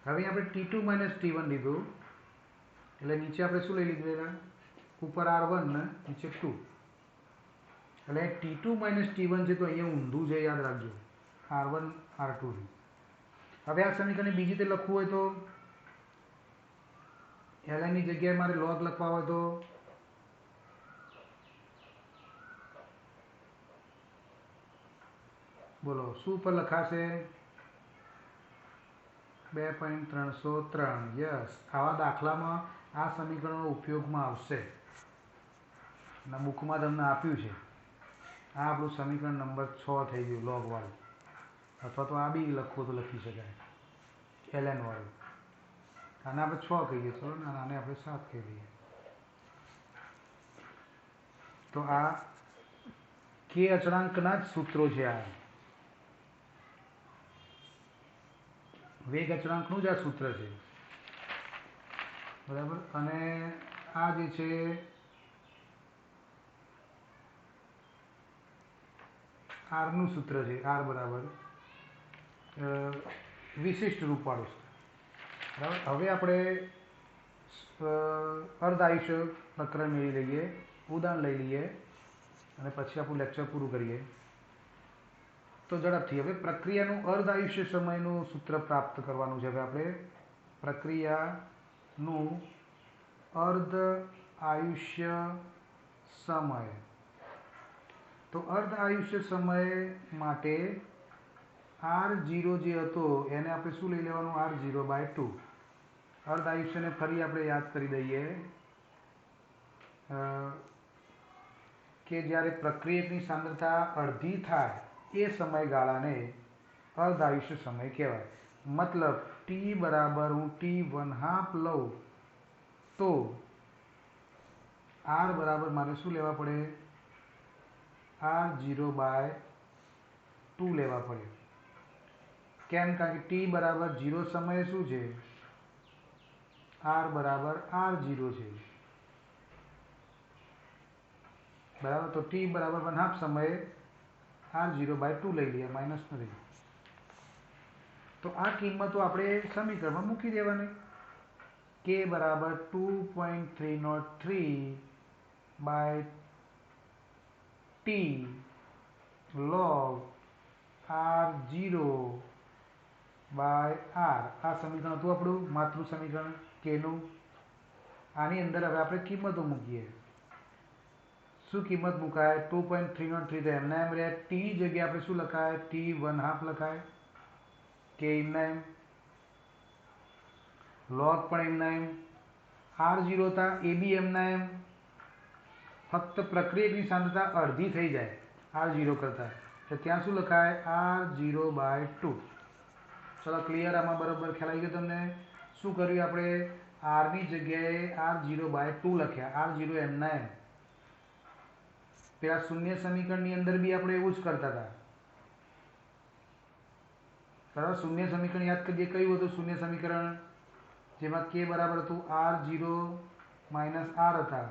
Speaker 1: હવે આપણે t2 માઇનસ t1 લીધું એટલે નીચે આપણે શું લઈ લીધું? એના ઉપર r1 ને નીચે 2. એટલે t2 માઇનસ t1 છે તો અહીંયા ઊંધું છે, યાદ રાખજો. r1 r2 થી. હવે આ સમીકરણને બીજી રીતે લખવું હોય તો ln ની જગ્યાએ મારે log લખવા હોય તો બોલો શું ઉપર લખાશે? 2.303. યસ, આવા દાખલામાં આ સમીકરણો ઉપયોગમાં આવશે. અને બુકમાં તમને આપ્યું છે. આ આપણું સમીકરણ નંબર 6 થઈ ગયું, log વાળું. અથવા તો આ બી લખવું તો લખી શકાય, ln વાળું. આને આપણે 6 કહીએ છો અને આને આપણે 7 કહી દઈએ. તો આ કે અચળાંકના જ સૂત્રો છે. આ વેગ અચળાંકનું જ આ સૂત્ર છે, બરાબર. અને આ જે છે આરનું સૂત્ર છે, આર બરાબર વિશિષ્ટ રૂપવાળું છે, બરાબર. હવે આપણે અર્ધ આયુષ્ય પ્રકરણ મેળવી લઈએ, ઉદાહરણ લઈ લઈએ અને પછી આપણું લેક્ચર પૂરું કરીએ. તો ઝડપથી હવે પ્રક્રિયાનું અર્ધ આયુષ્ય સમયનું સૂત્ર પ્રાપ્ત કરવાનું છે. હવે આપણે પ્રક્રિયાનું અર્ધ આયુષ્ય સમય. તો અર્ધ આયુષ્ય સમય માટે r0 જે હતો એને આપણે શું લઈ લેવાનું? r0/2. અર્ધ આયુષ્યને ફરી આપણે યાદ કરી દઈએ કે જ્યારે પ્રક્રિયકની સાંદ્રતા અડધી થાય એ સમયગાળાને અર્ધ આયુષ્ય સમય કહેવાય. મતલબ t બરાબર હું t1/2 લઉં તો r બરાબર મારે શું લેવા પડે? r0/2 લેવા પડે. કેમ? કારણ કે t બરાબર 0 સમયે શું છે? r બરાબર r0 છે, બરાબર. તો t બરાબર 1/2 સમયે r0/2 લઈ લઈએ, માઇનસ નથી. તો આ કિંમતો આપણે સમીકરણમાં મૂકી દેવાની. k બરાબર 2.303/t log r0/r. આ સમીકરણ હતું આપણું માતૃ સમીકરણ k નું. આની અંદર હવે આપણે કિંમતો મૂકીએ. શું કિંમત મુકાય? 2.303 તો એમના એમ રહ્યા. ટીની જગ્યાએ આપણે શું લખાય? T1/2 લખાય. કે એમના એમ. લોગ પણ એમના એમ. R0 હતા એ બી એમના એમ. ફક્ત પ્રક્રિયકની સાંદ્રતા અડધી થઈ જાય R0 કરતાં, તો ત્યાં શું લખાય? R0/2. ચલો ક્લિયર? આમાં બરાબર ખ્યાલ આવી ગયો તમને? શું કર્યું આપણે? આરની જગ્યાએ R0/2 લખ્યા. R0 એમના એમ. પેલા શૂન્ય સમીકરણની અંદર બી આપણે એવું જ કરતા હતા. બરાબર? શૂન્ય સમીકરણ યાદ કરીએ. કયું હતું શૂન્ય સમીકરણ? જેમાં k બરાબર હતું R0 - R હતા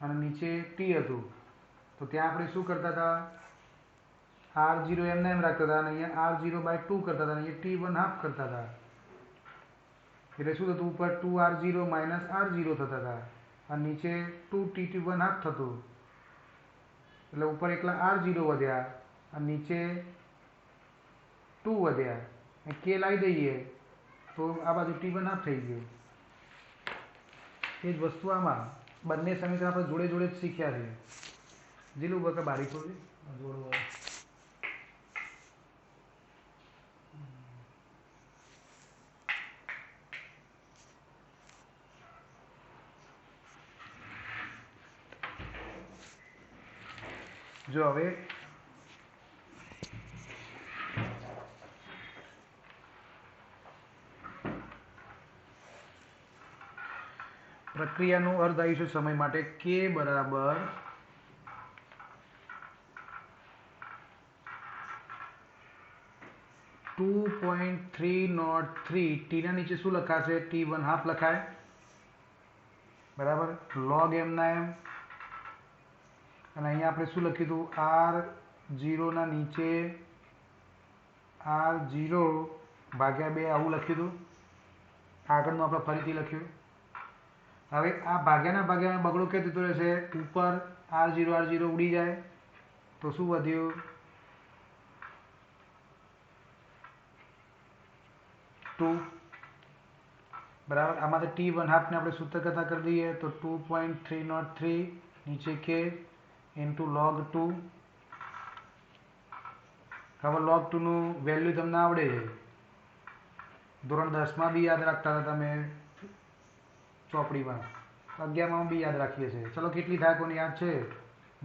Speaker 1: અને નીચે t હતું. તો ત્યાં આપણે શું કરતા હતા? R0 એમને એમ રાખતા હતા અને અહીંયા R0/2 કરતા હતા અને અહીંયા T1/2 કરતા હતા. એટલે શું થતું? ઉપર 2R0 - R0 થતા હતા અને નીચે 2T1/2 થતું. એટલે ઉપર એકલા R0 વધ્યા અને નીચે 2 વધ્યા. અને k લાવી દઈએ તો આ બાજુ T1/2 થઈ ગયું. એ જ વસ્તુ આમાં બંને સમીકરણ આપણે જોડે જોડે જ શીખ્યા છે. જીલું બકા બારીક હોય જોડવા. જો હવે પ્રક્રિયાનું અર્ધ આયુષ્ય સમય માટે k બરાબર 2.303. ટીના નીચે શું લખાશે? T1/2 લખાય. બરાબર? લોગ એમના એમ. અને અહીંયા આપણે શું લખ્યું હતું? R0 ના નીચે R0/2 આવું લખ્યું હતું. આગળનું આપણે ફરીથી લખ્યું. હવે આ ભાગ્યાના ભાગ્યામાં બગડો ક્યાં જતો રહેશે? ઉપર R0 ઉડી જાય તો શું વધ્યું? 2. બરાબર? આમાંથી T1/2 ને આપણે સૂત્ર કરતા કરી દઈએ તો 2.303 નીચે k ઇન્ટુ log 2. હવે log 2 નું વેલ્યુ તમને આવડે છે. ધોરણ 10 માં બી યાદ રાખતા હતા તમે, ચોપડીમાં 11 માં બી યાદ રાખીએ છીએ. ચલો કેટલી થાય કોને યાદ છે?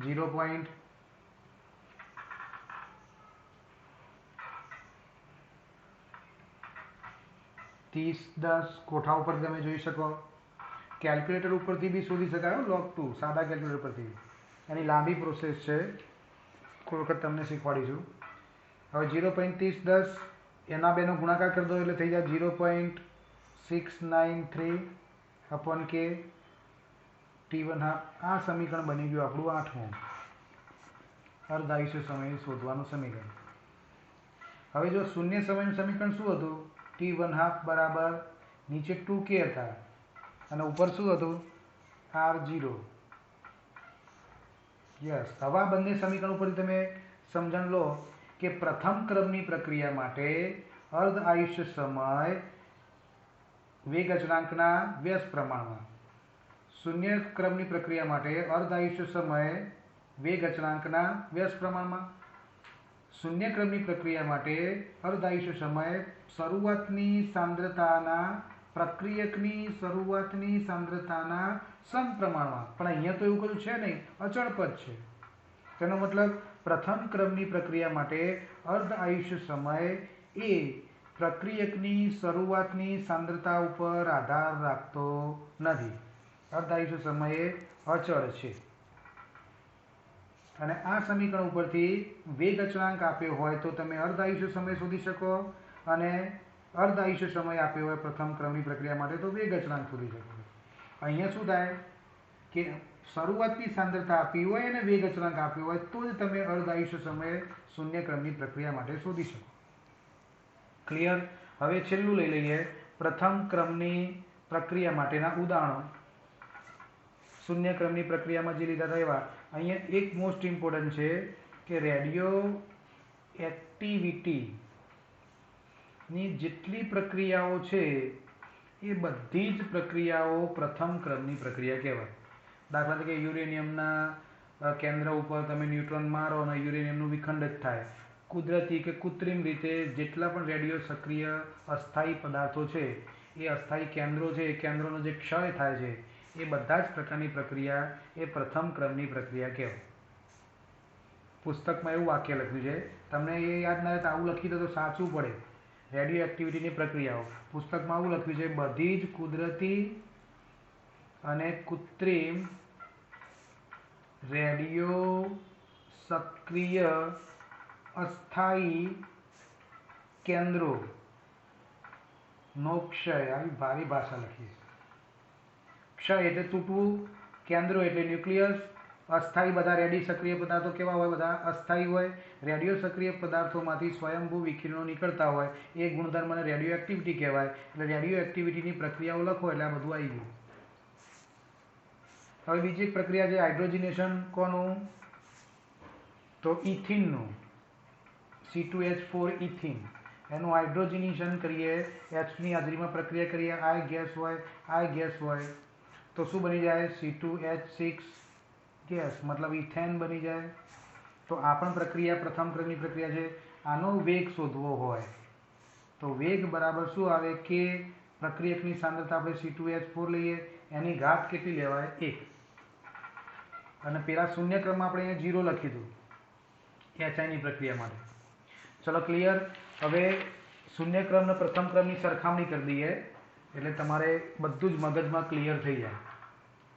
Speaker 1: 0.30 10 કોઠા ઉપર તમે જોઈ શકો. કેલ્ક્યુલેટર ઉપરથી બી શોધી શકાય log 2 સાદા કેલ્ક્યુલેટર પરથી. એની લાંબી પ્રોસેસ છે, કોઈ વખત તમને શીખવાડીશું. હવે 0.30 10 એના બેનો ગુણાકાર કરી દો એટલે થઈ જાય 0.693 અપોન k T1/2. આ સમીકરણ બની ગયું આપણું 8મું અર્ધ આયુષ્ય સમય શોધવાનું સમીકરણ. હવે જો શૂન્ય સમયનું સમીકરણ શું હતું? T1/2 બરાબર નીચે 2k હતા અને ઉપર શું હતું? R0. યસ. હવે આ બંને સમીકરણ ઉપરથી તમે સમજણ લો કે પ્રથમ ક્રમની પ્રક્રિયા માટે અર્ધ આયુષ્ય સમય વેગ અચળાંકના વ્યસ્ત પ્રમાણમાં, શૂન્ય ક્રમની પ્રક્રિયા માટે અર્ધ આયુષ્ય સમય વેગ અચળાંકના વ્યસ્ત પ્રમાણમાં, શૂન્ય ક્રમની પ્રક્રિયા માટે અર્ધ આયુષ્ય સમય શરૂઆતની સાંદ્રતાના પ્રક્રિયકની શરૂઆતની સાંદ્રતાના સમપ્રમાણમાં. પણ અહીંયા તો એવું કશું છે નહીં, અચળ પદ છે. તેનો મતલબ પ્રથમ ક્રમની પ્રક્રિયા માટે અર્ધ આયુષ્ય સમય એ પ્રક્રિયકની શરૂઆતની સાંદ્રતા ઉપર આધાર રાખતો નથી. અર્ધ આયુષ્ય સમયે અચળ છે. અને આ સમીકરણ ઉપરથી વેગ અચળાંક આપ્યો હોય તો તમે અર્ધ આયુષ્ય સમય શોધી શકો અને અર્ધ આયુષ્ય સમય આપ્યો હોય પ્રથમ ક્રમની પ્રક્રિયા માટે તો વેગ અચળાંક શોધી શકો. અહીંયા શું થાય કે શરૂઆતની સાંદ્રતા આપી હોય અને વેગ અચળાંક આપ્યો હોય તો જ તમે અર્ધ આયુષ્ય સમયે શૂન્ય ક્રમની પ્રક્રિયા માટે શોધી શકો. ક્લિયર? હવે છેલ્લું લઈ લઈએ પ્રથમ ક્રમની પ્રક્રિયા માટેના ઉદાહરણો. શૂન્ય ક્રમની પ્રક્રિયામાં જે લીધા હતા એવા. અહીંયા એક મોસ્ટ ઇમ્પોર્ટન્ટ છે કે રેડિયો એક્ટિવિટીની જેટલી પ્રક્રિયાઓ છે એ બધી જ પ્રક્રિયાઓ પ્રથમ ક્રમની પ્રક્રિયા કહેવાય. દાખલા તરીકે યુરેનિયમના કેન્દ્ર ઉપર તમે ન્યુટ્રોન મારો અને યુરેનિયમનું વિખંડિત થાય. કુદરતી કે કૃત્રિમ રીતે જેટલા પણ રેડિયો સક્રિય અસ્થાયી પદાર્થો છે એ અસ્થાયી કેન્દ્રો છે, એ કેન્દ્રોનો જે ક્ષય થાય છે એ બધા જ પ્રકારની પ્રક્રિયા એ પ્રથમ ક્રમની પ્રક્રિયા કહેવાય. પુસ્તકમાં એવું વાક્ય લખ્યું છે, તમને એ યાદ ના રહે તો આવું લખી દો તો સાચું પડે. રેડિયો એક્ટિવિટીની પ્રક્રિયાઓ પુસ્તકમાં આવું લખ્યું છે, બધી જ કુદરતી અને કૃત્રિમ રેડિયો સક્રિય અસ્થાયી કેન્દ્રો નો ક્ષય. આવી ભારી ભાષા લખી. ક્ષય એટલે તૂટવું, કેન્દ્રો એટલે ન્યુક્લિયસ, અસ્થાયી બધા રેડિયો સક્રિય પદાર્થો કેવા હોય? બધા અસ્થાયી હોય. રેડિયો સક્રિય પદાર્થોમાંથી સ્વયંભૂ વિકિરણો નીકળતા હોય એ ગુણધર્મને રેડિયો એક્ટિવિટી કહેવાય. એટલે રેડિયો એક્ટિવિટીની પ્રક્રિયાઓ લખો એટલે આ બધું આવી ગયું. હવે બીજી એક પ્રક્રિયા છે હાઇડ્રોજનેશન. કોનું? તો ઇથિનનું, C2H4 ઇથિન. એનું હાઇડ્રોજનેશન કરીએ, Hની હાજરીમાં પ્રક્રિયા કરીએ, આ ગેસ હોય તો શું બની જાય? C2H6 ગેસ, મતલબ ઇથેન બની જાય. તો આ પણ પ્રક્રિયા પ્રથમ ક્રમની પ્રક્રિયા છે. આનો વેગ શોધવો હોય તો વેગ બરાબર શું આવે કે પ્રક્રિયકની સાંદ્રતા આપણે C2H4 લઈએ, એની ઘાત કેટલી લેવાય? 1. અને પેલા શૂન્ય ક્રમમાં આપણે અહીંયા 0 લખી દીધું HIની પ્રક્રિયા માટે. ચલો ક્લિયર. હવે શૂન્ય ક્રમ અને પ્રથમ ક્રમની સરખામણી કરી દઈએ એટલે તમારે બધું જ મગજમાં ક્લિયર થઈ જાય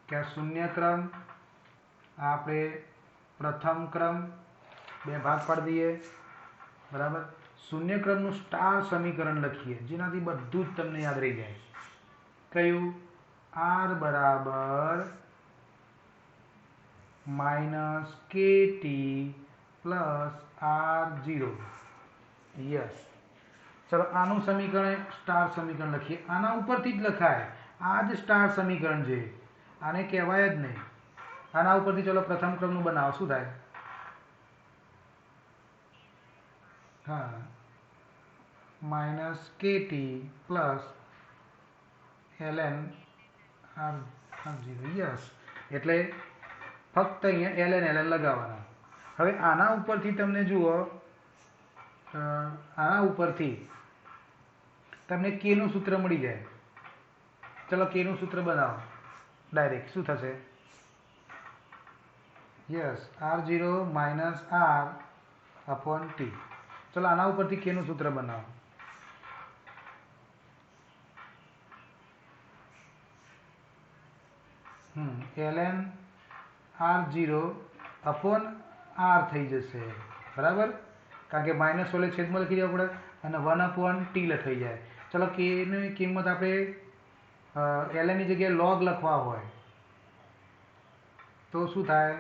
Speaker 1: કે આ શૂન્ય ક્રમ, આપણે પ્રથમ ક્રમ, બે ભાગ પાડી દઈએ. બરાબર. શૂન્ય ક્રમનું સ્ટાર સમીકરણ લખીએ જેનાથી બધું જ તમને યાદ રહી જાય. કયું? R બરાબર -KT પ્લસ R0. યસ. ચલો આનું સમીકરણ સ્ટાર સમીકરણ લખીએ. આના ઉપરથી જ લખાય. આ જ સ્ટાર સમીકરણ છે, આને કહેવાય જ નહીં. આના ઉપરથી ચલો પ્રથમ ક્રમનું બનાવો. શું થાય? હા, -KT plus ln R0. Yes. એટલે ફક્ત અહીંયા ln લગાવવાના. હવે આના ઉપરથી તમને જુઓ, આના ઉપરથી તમને K નું સૂત્ર મળી જાય. ચલો K નું સૂત્ર બનાવો ડાયરેક્ટ. શું થશે? Yes, R0 minus R upon T. ચલો આના ઉપરથી K નું સૂત્ર બનાવો. ln R0 અપોન R થઈ જશે. બરાબર. કારણ કે માઇનસ ઓલે છેદમાં લખી દેવા પડે અને 1 અપોન T લખાઈ જાય. ચલો K ની કિંમત આપણે ln ની જગ્યાએ log લખવા હોય તો શું થાય?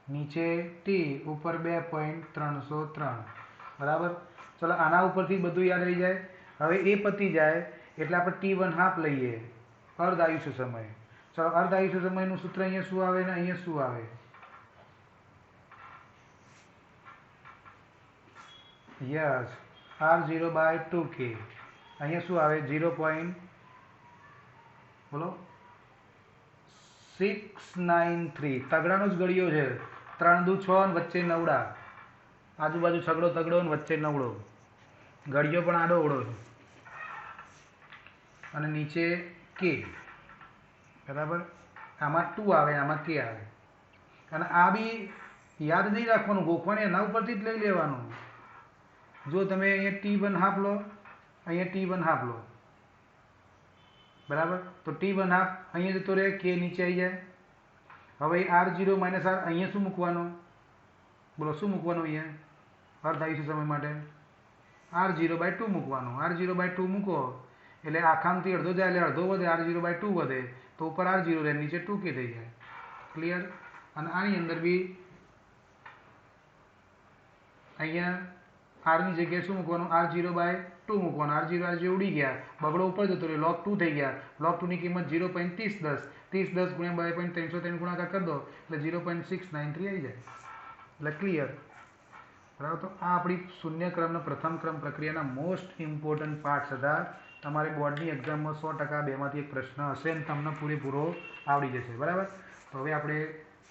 Speaker 1: નીચે T ઉપર 2.303. બરાબર. ચલો આના ઉપરથી બધું યાદ રહી જાય. હવે એ પતી જાય એટલે આપણે T1/2 લઈએ, અર્ધ આયુષ્ય સમય. ચલો અર્ધ આયુષ્ય સમયનું સૂત્ર અહીંયા શું આવે ને અહીંયા શું આવે? Yes, R0/2K. અહીંયા શું આવે? 0.693. તગડાનો જ ગળ્યો છે. 3 દુ 6 અને વચ્ચે નવડા. આજુબાજુ છગડો તગડો અને વચ્ચે નવડો. ગળ્યો પણ આડો ઓળો છે અને નીચે K. બરાબર. આમાં 2 આવે, આમાં K આવે. અને આ બી યાદ નહીં રાખવાનું, ગોખવાની એના ઉપરથી જ લઈ લેવાનું. જો તમે અહીંયા T1/2 લો, અહીંયા T1/2 લો. બરાબર. તો T1/2 અહીંયા જતો રહે, K નીચે આવી જાય. હવે R0 માઇનસ R અહીંયા શું મૂકવાનું? બોલો શું મૂકવાનું? અહીંયા અર્ધ આયુષ્ય સમય માટે R0/2 મૂકવાનું. R0/2 મૂકો એટલે આખામાંથી અડધો જાય એટલે અડધો વધે, R0/2 વધે તો ઉપર R0 રહે, નીચે 2K થઈ જાય. ક્લિયર. અને આની અંદર બી અહીંયા R ની જગ્યાએ શું મૂકવાનું? R0/2 મૂકવાનું. R0 ઉડી ગયા, બગડો ઉપર જતો રહ્યો, log 2 થઈ ગયા. log 2 ની કિંમત 0.3010. 3010 ગુણ્યા 2.303 ગુણાકાર કરી દો એટલે 0.693 આવી જાય. એટલે ક્લિયર. બરાબર. તો આ આપણી શૂન્ય ક્રમના પ્રથમ ક્રમ પ્રક્રિયાના મોસ્ટ ઇમ્પોર્ટન્ટ પાર્ટ્સ હતા તમારી બોર્ડની એક્ઝામમાં 100% બેમાંથી એક પ્રશ્ન હશે અને તમને પૂરેપૂરો આવડી જશે, બરાબર. તો હવે આપણે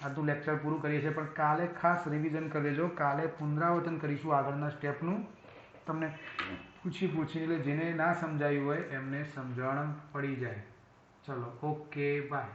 Speaker 1: આજનું લેક્ચર પૂરું કરીએ છીએ, પણ કાલે ખાસ રિવિઝન કરી લેજો. કાલે પુનરાવર્તન કરીશું આગળના સ્ટેપનું. તમને પૂછીને જેને ના સમજાયું હોય એમને સમજણ પડી જાય. ચલો, ઓકે, બાય.